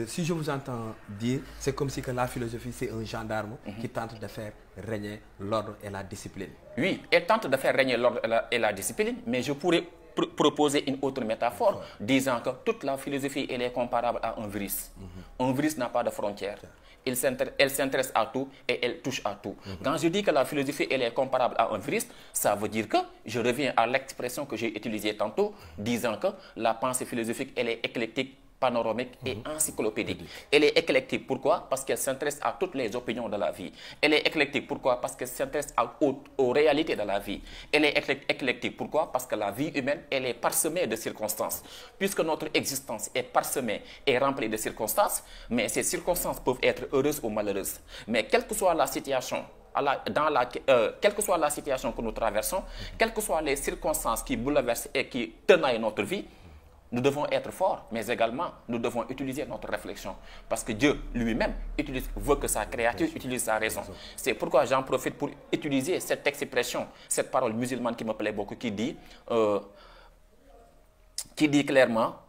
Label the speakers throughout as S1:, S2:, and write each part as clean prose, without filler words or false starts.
S1: Si je vous entends dire, c'est comme si que la philosophie, c'est un gendarme qui tente de faire régner l'ordre et la discipline.
S2: Oui, elle tente de faire régner l'ordre et la discipline, mais je pourrais proposer une autre métaphore, disant que toute la philosophie elle est comparable à un virus. Un virus n'a pas de frontières. Elle s'intéresse à tout et elle touche à tout. Quand je dis que la philosophie elle est comparable à un virus, ça veut dire que je reviens à l'expression que j'ai utilisée tantôt, disant que la pensée philosophique elle est éclectique, panoramique et encyclopédique. Elle est éclectique, pourquoi? Parce qu'elle s'intéresse à toutes les opinions de la vie. Elle est éclectique, pourquoi? Parce qu'elle s'intéresse aux réalités de la vie. Elle est éclectique, pourquoi? Parce que la vie humaine, elle est parsemée de circonstances. Puisque notre existence est parsemée et remplie de circonstances, mais ces circonstances peuvent être heureuses ou malheureuses. Mais quelle que soit la situation, quelle que soit la situation que nous traversons, quelles que soient les circonstances qui bouleversent et qui tenaillent notre vie, nous devons être forts, mais également, nous devons utiliser notre réflexion. Parce que Dieu lui-même veut que sa créature utilise sa raison. C'est pourquoi j'en profite pour utiliser cette expression, cette parole musulmane qui me plaît beaucoup, qui dit clairement,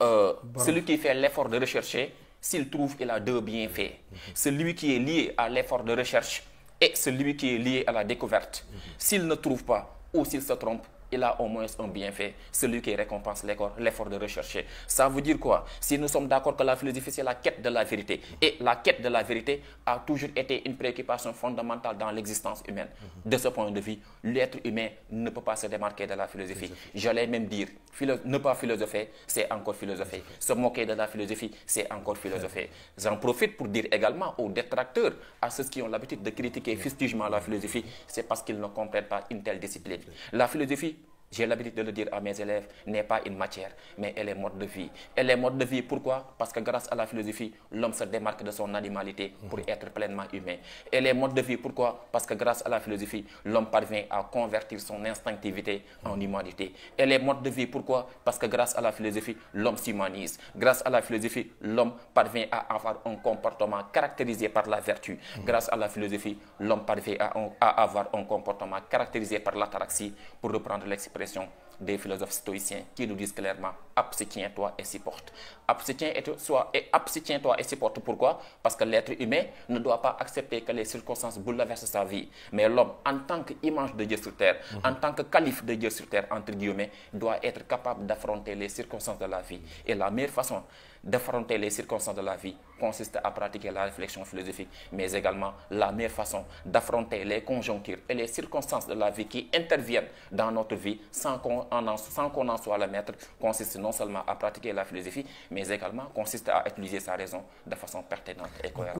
S2: celui qui fait l'effort de rechercher, s'il trouve, il a deux bienfaits. Celui qui est lié à l'effort de recherche et celui qui est lié à la découverte. S'il ne trouve pas ou s'il se trompe, il a au moins un bienfait, celui qui récompense l'effort de rechercher. Ça veut dire quoi? Si nous sommes d'accord que la philosophie, c'est la quête de la vérité, et la quête de la vérité a toujours été une préoccupation fondamentale dans l'existence humaine. De ce point de vue, l'être humain ne peut pas se démarquer de la philosophie. J'allais même dire, ne pas philosopher, c'est encore philosopher. Se moquer de la philosophie, c'est encore philosopher. J'en profite pour dire également aux détracteurs, à ceux qui ont l'habitude de critiquer fustigement la philosophie, c'est parce qu'ils ne comprennent pas une telle discipline. La philosophie, j'ai l'habitude de le dire à mes élèves, n'est pas une matière, mais elle est mode de vie. Elle est mode de vie, pourquoi? Parce que grâce à la philosophie, l'homme se démarque de son animalité pour être pleinement humain. Elle est mode de vie, pourquoi? Parce que grâce à la philosophie, l'homme parvient à convertir son instinctivité en humanité. Elle est mode de vie, pourquoi? Parce que grâce à la philosophie, l'homme s'humanise. Grâce à la philosophie, l'homme parvient à avoir un comportement caractérisé par la vertu. Grâce à la philosophie, l'homme parvient à avoir un comportement caractérisé par l'ataraxie, pour reprendre l'expression des philosophes stoïciens qui nous disent clairement abstiens-toi et supporte. Abstiens-toi et supporte. Pourquoi? Parce que l'être humain ne doit pas accepter que les circonstances bouleversent sa vie. Mais l'homme, en tant qu'image de Dieu sur terre, en tant que calife de Dieu sur terre, entre guillemets, doit être capable d'affronter les circonstances de la vie. Et la meilleure façon d'affronter les circonstances de la vie consiste à pratiquer la réflexion philosophique, mais également la meilleure façon d'affronter les conjonctures et les circonstances de la vie qui interviennent dans notre vie sans qu'on en soit le maître, consiste non seulement à pratiquer la philosophie, mais également consiste à utiliser sa raison de façon pertinente et cohérente.